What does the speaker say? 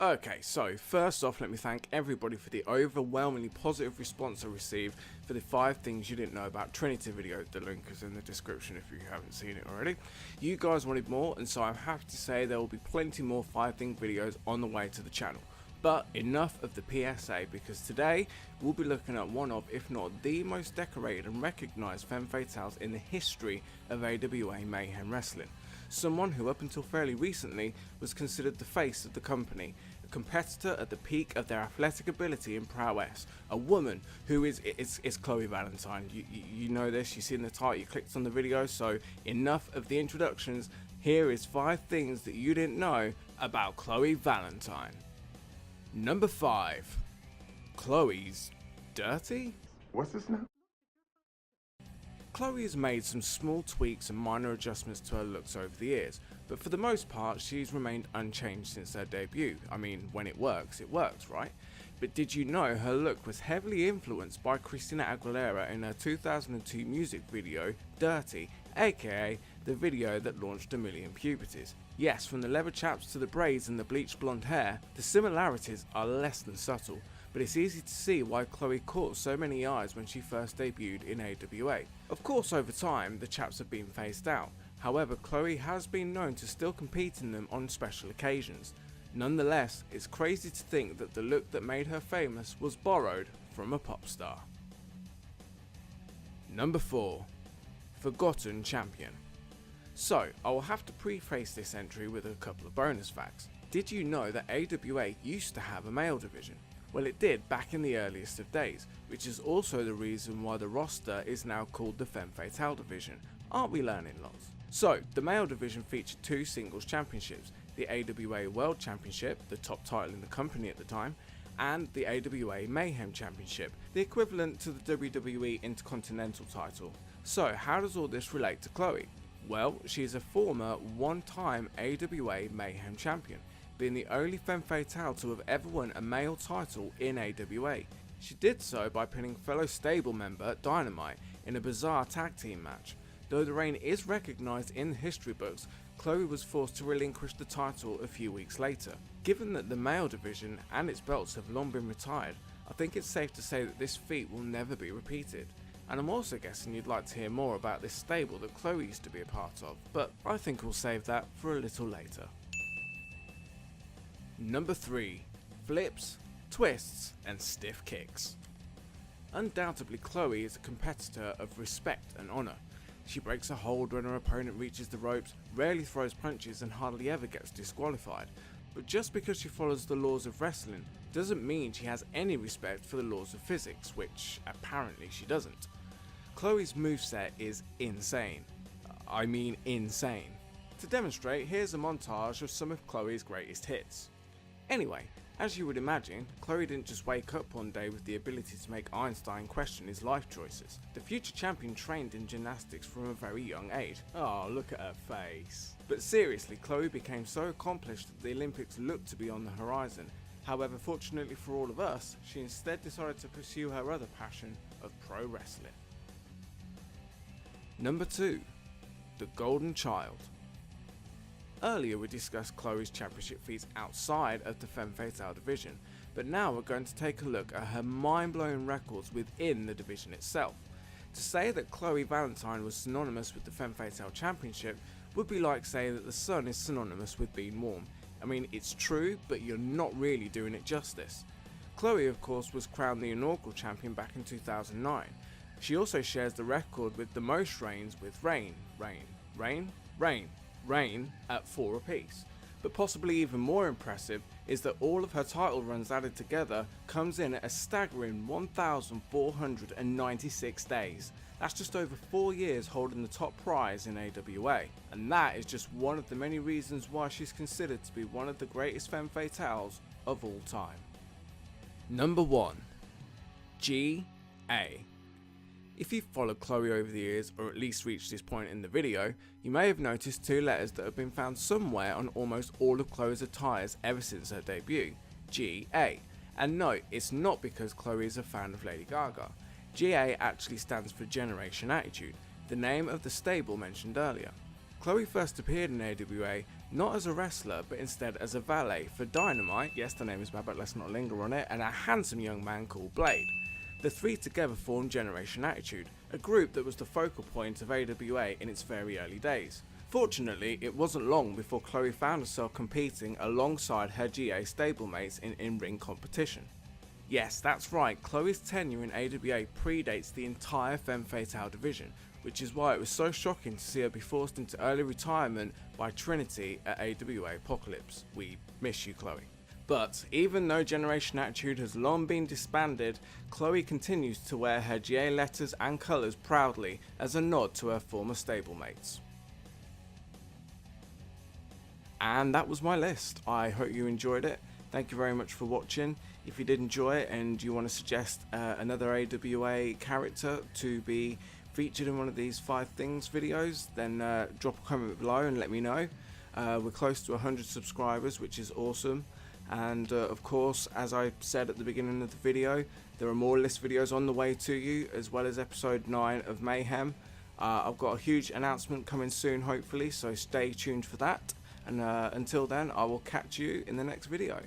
Okay, so first off, let me thank everybody for the overwhelmingly positive response I received for the 5 things you didn't know about Trinity video. The link is in the description if you haven't seen it already. You guys wanted more, and so I'm happy to say there will be plenty more 5 thing videos on the way to the channel. But enough of the PSA, because today we'll be looking at one of, if not the most decorated and recognised femme fatales in the history of AWA Mayhem Wrestling. Someone who up until fairly recently was considered the face of the company, a competitor at the peak of their athletic ability and prowess, a woman who is Chloe Valentine. You know this, you've seen the title, you clicked on the video, so enough of the introductions. Here is 5 things that you didn't know about Chloe Valentine. Number 5. Chloe's dirty? What's this now? Chloe has made some small tweaks and minor adjustments to her looks over the years, but for the most part she's remained unchanged since her debut. I mean, when it works, right? But did you know her look was heavily influenced by Christina Aguilera in her 2002 music video, Dirty, aka the video that launched 1 million puberties? Yes, from the leather chaps to the braids and the bleached blonde hair, the similarities are less than subtle, but it's easy to see why Chloe caught so many eyes when she first debuted in AWA. Of course, over time, the chaps have been phased out. However, Chloe has been known to still compete in them on special occasions. Nonetheless, it's crazy to think that the look that made her famous was borrowed from a pop star. Number 4. Forgotten Champion. So, I will have to preface this entry with a couple of bonus facts. Did you know that AWA used to have a male division? Well, it did back in the earliest of days, which is also the reason why the roster is now called the Femme Fatale division. Aren't we learning lots? So, the male division featured 2 singles championships, the AWA World Championship, the top title in the company at the time, and the AWA Mayhem Championship, the equivalent to the WWE Intercontinental title. So, how does all this relate to Chloe? Well, she is a former 1-time AWA Mayhem champion, being the only femme fatale to have ever won a male title in AWA. She did so by pinning fellow stable member Dynamite in a bizarre tag team match. Though the reign is recognised in the history books, Chloe was forced to relinquish the title a few weeks later. Given that the male division and its belts have long been retired, I think it's safe to say that this feat will never be repeated. And I'm also guessing you'd like to hear more about this stable that Chloe used to be a part of, but I think we'll save that for a little later. Number 3. Flips, twists and stiff kicks. Undoubtedly, Chloe is a competitor of respect and honour. She breaks a hold when her opponent reaches the ropes, rarely throws punches and hardly ever gets disqualified. But just because she follows the laws of wrestling doesn't mean she has any respect for the laws of physics, which apparently she doesn't. Chloe's moveset is insane. I mean insane. To demonstrate, here's a montage of some of Chloe's greatest hits. Anyway, as you would imagine, Chloe didn't just wake up one day with the ability to make Einstein question his life choices. The future champion trained in gymnastics from a very young age. Oh, look at her face. But seriously, Chloe became so accomplished that the Olympics looked to be on the horizon. However, fortunately for all of us, she instead decided to pursue her other passion of pro wrestling. Number 2. The Golden Child. Earlier we discussed Chloe's championship feats outside of the Femme Fatale division, but now we're going to take a look at her mind-blowing records within the division itself. To say that Chloe Valentine was synonymous with the Femme Fatale championship would be like saying that the sun is synonymous with being warm. I mean, it's true, but you're not really doing it justice. Chloe, of course, was crowned the inaugural champion back in 2009. She also shares the record with the most reigns with Reign at 4 apiece. But possibly even more impressive is that all of her title runs added together comes in at a staggering 1,496 days. That's just over 4 years holding the top prize in AWA, and that is just one of the many reasons why she's considered to be one of the greatest femme fatales of all time. Number 1. G.A. If you've followed Chloe over the years, or at least reached this point in the video, you may have noticed 2 letters that have been found somewhere on almost all of Chloe's attires ever since her debut, G.A. And no, it's not because Chloe is a fan of Lady Gaga. G.A. actually stands for Generation Attitude, the name of the stable mentioned earlier. Chloe first appeared in AWA not as a wrestler but instead as a valet for Dynamite, yes the name is bad but let's not linger on it, and a handsome young man called Blade. The three together formed Generation Attitude, a group that was the focal point of AWA in its very early days. Fortunately, it wasn't long before Chloe found herself competing alongside her GA stablemates in in-ring competition. Yes, that's right, Chloe's tenure in AWA predates the entire Femme Fatale division, which is why it was so shocking to see her be forced into early retirement by Trinity at AWA Apocalypse. We miss you, Chloe. But even though Generation Attitude has long been disbanded, Chloe continues to wear her GA letters and colours proudly as a nod to her former stablemates. And that was my list. I hope you enjoyed it. Thank you very much for watching. If you did enjoy it and you want to suggest another AWA character to be featured in one of these 5 things videos, then drop a comment below and let me know. We're close to 100 subscribers, which is awesome. And of course, as I said at the beginning of the video, there are more list videos on the way to you, as well as episode 9 of Mayhem. I've got a huge announcement coming soon, hopefully, so stay tuned for that. And until then, I will catch you in the next video.